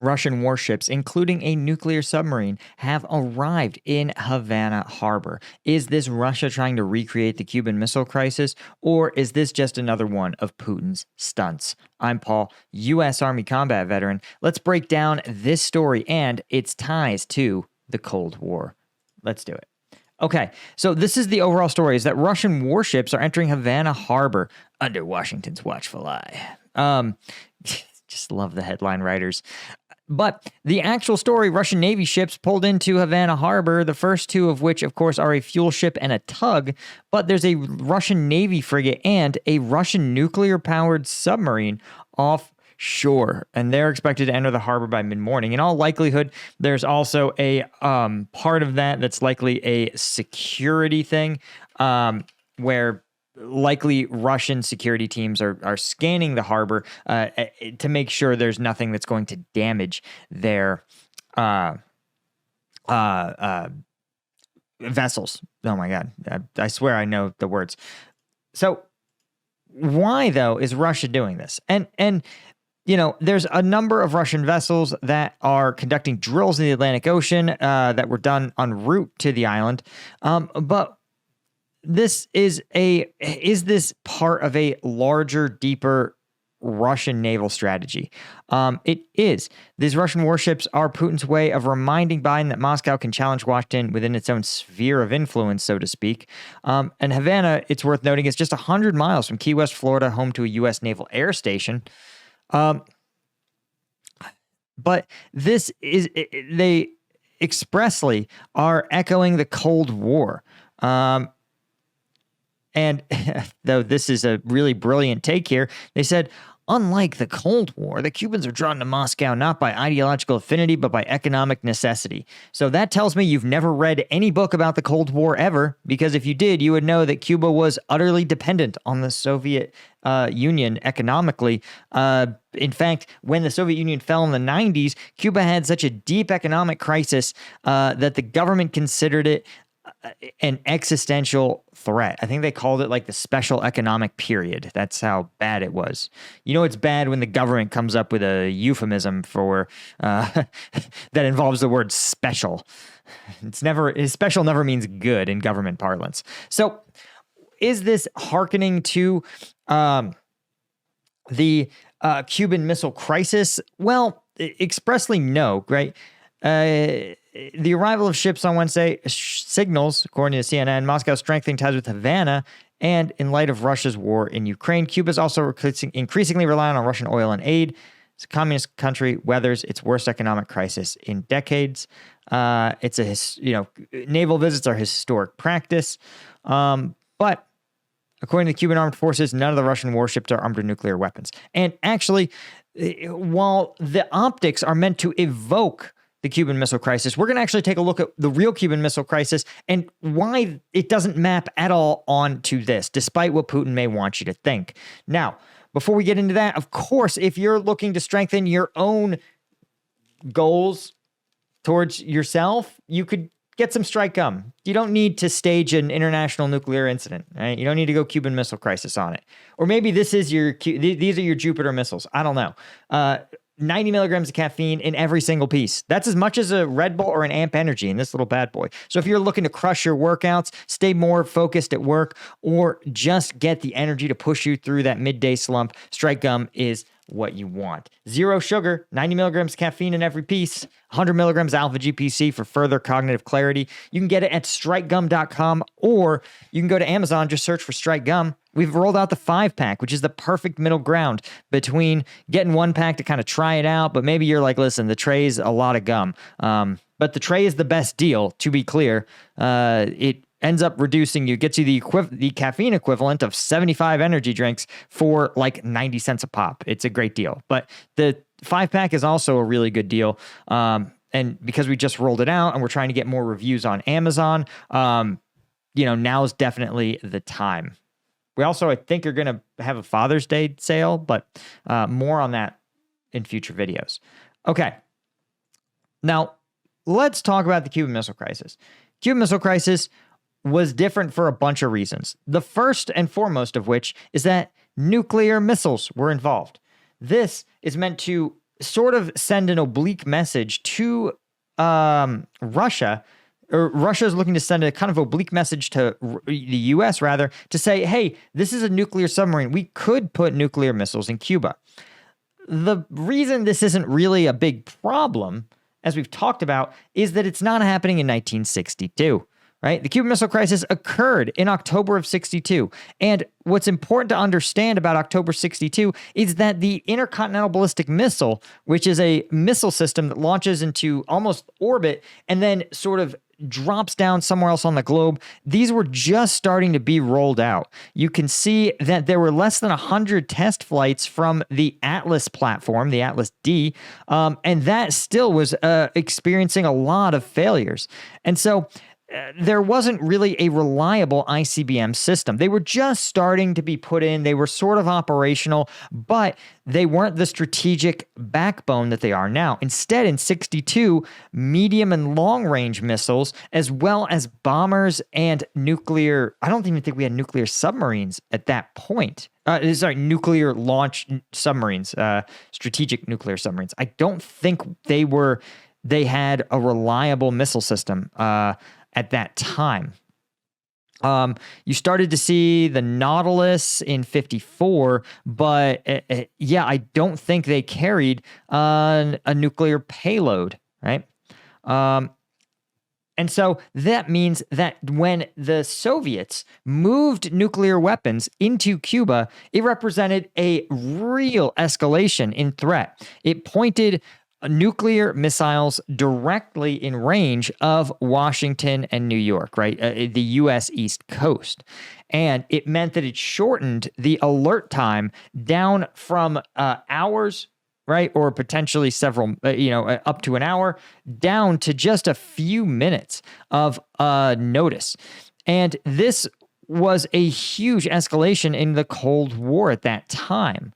Russian warships, including a nuclear submarine, have arrived in Havana harbor. Is this Russia trying to recreate the Cuban Missile Crisis, or is this just another one of Putin's stunts? I'm Paul, U.S. Army combat veteran. Let's break down this story and its ties to the Cold War. Let's do it. Okay, so this is the overall story, is that Russian warships are entering Havana harbor under Washington's watchful eye. Just love the headline writers. But the actual story, Russian Navy ships pulled into Havana harbor, the first two of which, of course, are a fuel ship and a tug, but there's a Russian Navy frigate and a Russian nuclear-powered submarine offshore, and they're expected to enter the harbor by mid-morning. In all likelihood, there's also a part of that that's likely a security thing, where likely Russian security teams are scanning the harbor to make sure there's nothing that's going to damage their vessels. Oh my God. I swear I know the words. So why, though, is Russia doing this? And you know, there's a number of Russian vessels that are conducting drills in the Atlantic Ocean that were done en route to the island. But this is this part of a larger, deeper Russian naval strategy? It is. These Russian warships are Putin's way of reminding Biden that Moscow can challenge Washington within its own sphere of influence, so to speak. And Havana, it's worth noting, is just 100 miles from Key West, Florida, home to a U.S. Naval Air Station. But this is, they expressly are echoing the Cold War. And though this is a really brilliant take here, they said, unlike the Cold War, the Cubans are drawn to Moscow not by ideological affinity, but by economic necessity. So that tells me you've never read any book about the Cold War ever, because if you did, you would know that Cuba was utterly dependent on the Soviet Union economically. In fact, when the Soviet Union fell in the 90s, Cuba had such a deep economic crisis that the government considered it an existential threat. I think they called it like the special economic period. That's how bad it was. You know, it's bad when the government comes up with a euphemism for that involves the word special. Special never means good in government parlance. So is this hearkening to the Cuban Missile Crisis? Well, expressly no, right? The arrival of ships on Wednesday signals, according to CNN, Moscow strengthening ties with Havana, and in light of Russia's war in Ukraine, Cuba is also increasingly relying on Russian oil and aid. It's a communist country weathers its worst economic crisis in decades. Naval visits are historic practice, but according to the Cuban armed forces, none of the Russian warships are armed with nuclear weapons. And actually, while the optics are meant to evoke the Cuban Missile Crisis, we're going to actually take a look at the real Cuban Missile Crisis and why it doesn't map at all onto this, despite what Putin may want you to think. Now, before we get into that, of course, if you're looking to strengthen your own goals towards yourself, you could get some strike gum. You don't need to stage an international nuclear incident, right? You don't need to go Cuban Missile Crisis on it. Or maybe this is these are your Jupiter missiles. I don't know. 90 milligrams of caffeine in every single piece. That's as much as a Red Bull or an Amp Energy in this little bad boy. So if you're looking to crush your workouts, stay more focused at work, or just get the energy to push you through that midday slump, Strike Gum is what you want. Zero sugar, 90 milligrams caffeine in every piece, 100 milligrams alpha GPC for further cognitive clarity. You can get it at strikegum.com, or you can go to Amazon, just search for Strike Gum. We've rolled out the 5-pack, which is the perfect middle ground between getting 1-pack to kind of try it out, but maybe you're like, listen, the tray's a lot of gum. But the tray is the best deal, to be clear. It ends up reducing you, gets you the caffeine equivalent of 75 energy drinks for like 90 cents a pop. It's a great deal. But the 5-pack is also a really good deal. And because we just rolled it out and we're trying to get more reviews on Amazon, now is definitely the time. We also, I think, are going to have a Father's Day sale, but more on that in future videos. Okay. Now, let's talk about the Cuban Missile Crisis. Cuban Missile Crisis was different for a bunch of reasons. The first and foremost of which is that nuclear missiles were involved. This is meant to sort of send an oblique message to Russia, or Russia is looking to send a kind of oblique message to the U.S., rather, to say, hey, this is a nuclear submarine. We could put nuclear missiles in Cuba. The reason this isn't really a big problem, as we've talked about, is that it's not happening in 1962. Right? The Cuban Missile Crisis occurred in October of 62. And what's important to understand about October 62 is that the intercontinental ballistic missile, which is a missile system that launches into almost orbit and then sort of drops down somewhere else on the globe, these were just starting to be rolled out. You can see that there were less than 100 test flights from the Atlas platform, the Atlas D, and that still was experiencing a lot of failures. And so there wasn't really a reliable ICBM system. They were just starting to be put in. They were sort of operational, but they weren't the strategic backbone that they are now. Instead, in 62, medium and long-range missiles, as well as bombers and nuclear, I don't even think we had nuclear submarines at that point. Nuclear launch submarines, strategic nuclear submarines. I don't think they had a reliable missile system at that time. You started to see the Nautilus in 54, but I don't think they carried a nuclear payload, right? And so that means that when the Soviets moved nuclear weapons into Cuba, it represented a real escalation in threat. It pointed nuclear missiles directly in range of Washington and New York, right? The U.S. East Coast. And it meant that it shortened the alert time down from hours, right? Or potentially several, up to an hour, down to just a few minutes of notice. And this was a huge escalation in the Cold War at that time.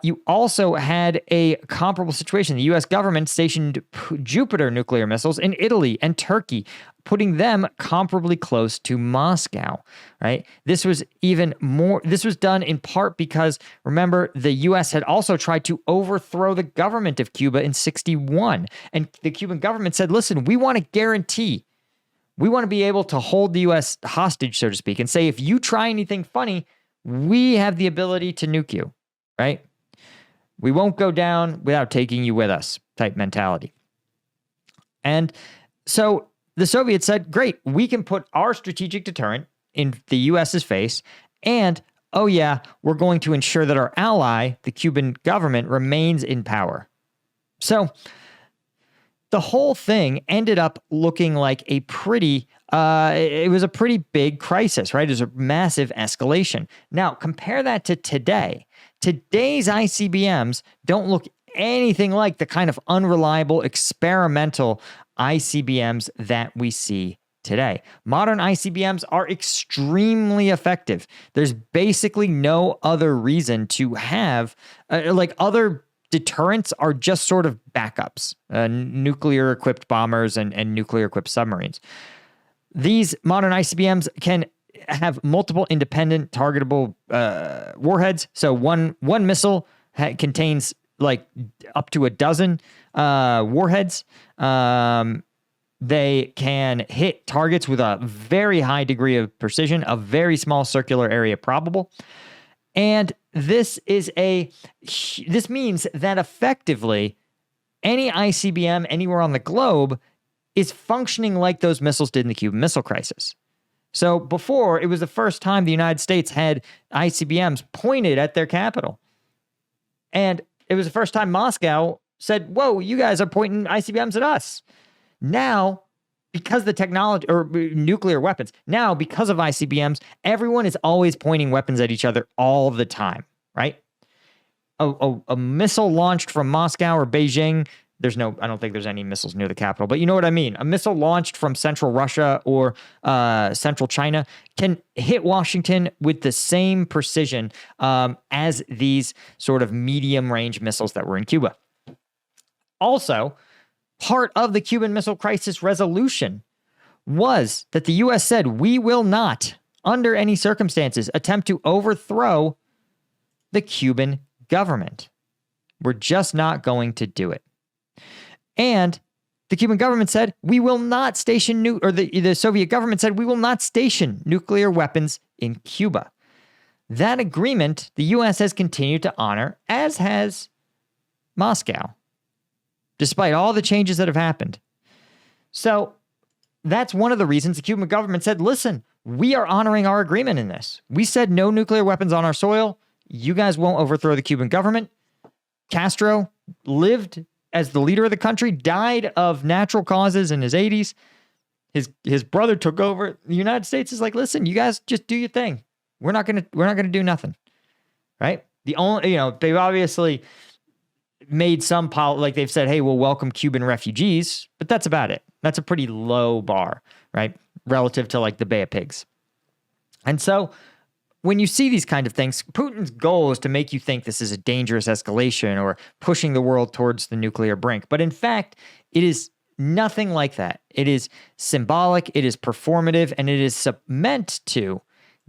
You also had a comparable situation. The U.S. government stationed Jupiter nuclear missiles in Italy and Turkey, putting them comparably close to Moscow, right? This was done in part because, remember, the U.S. had also tried to overthrow the government of Cuba in 61. And the Cuban government said, listen, we want to guarantee, we want to be able to hold the U.S. hostage, so to speak, and say, if you try anything funny, we have the ability to nuke you. Right? We won't go down without taking you with us type mentality. And so the Soviets said, great, we can put our strategic deterrent in the U.S.'s face, and, oh yeah, we're going to ensure that our ally, the Cuban government, remains in power. So the whole thing ended up looking like it was a pretty big crisis, right? It was a massive escalation. Now, compare that to today. Today's ICBMs don't look anything like the kind of unreliable experimental ICBMs that we see today. Modern ICBMs are extremely effective. There's basically no other reason to have, other deterrents are just sort of backups, nuclear-equipped bombers and nuclear-equipped submarines. These modern ICBMs can have multiple independent targetable warheads. So one missile contains like up to a dozen warheads. They can hit targets with a very high degree of precision, a very small circular area probable. And this means that effectively any ICBM anywhere on the globe is functioning like those missiles did in the Cuban Missile Crisis. So before, it was the first time the United States had ICBMs pointed at their capital. And it was the first time Moscow said, whoa, you guys are pointing ICBMs at us. Now, because the technology, or nuclear weapons, now because of ICBMs, everyone is always pointing weapons at each other all the time, right? A missile launched from Moscow or Beijing, I don't think there's any missiles near the capital, but you know what I mean. A missile launched from central Russia or central China can hit Washington with the same precision as these sort of medium-range missiles that were in Cuba. Also, part of the Cuban Missile Crisis resolution was that the U.S. said, we will not, under any circumstances, attempt to overthrow the Cuban government. We're just not going to do it. And the Cuban government said, we will not station the Soviet government said, we will not station nuclear weapons in Cuba. That agreement, the U.S. has continued to honor, as has Moscow, despite all the changes that have happened. So that's one of the reasons the Cuban government said, listen, we are honoring our agreement in this. We said no nuclear weapons on our soil. You guys won't overthrow the Cuban government. Castro lived as the leader of the country, died of natural causes in his 80s. His brother took over. The United States is like, listen, you guys just do your thing. We're not gonna do nothing, right? The only, they've obviously made some like they've said, hey, we'll welcome Cuban refugees, but that's about it. That's a pretty low bar, right, relative to like the Bay of Pigs. And so when you see these kind of things, Putin's goal is to make you think this is a dangerous escalation or pushing the world towards the nuclear brink. But in fact, it is nothing like that. It is symbolic, it is performative, and it is meant to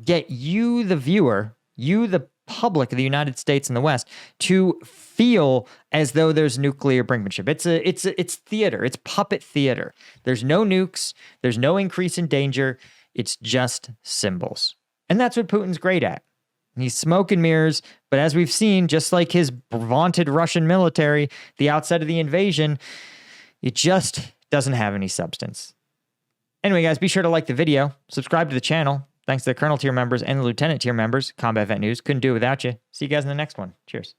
get you, the viewer, you, the public of the United States and the West, to feel as though there's nuclear brinkmanship. It's theater. It's puppet theater. There's no nukes. There's no increase in danger. It's just symbols. And that's what Putin's great at. He's smoke and mirrors, but as we've seen, just like his vaunted Russian military, the outset of the invasion, it just doesn't have any substance. Anyway, guys, be sure to like the video, subscribe to the channel. Thanks to the Colonel tier members and the Lieutenant tier members. Combat Vet News couldn't do it without you. See you guys in the next one. Cheers.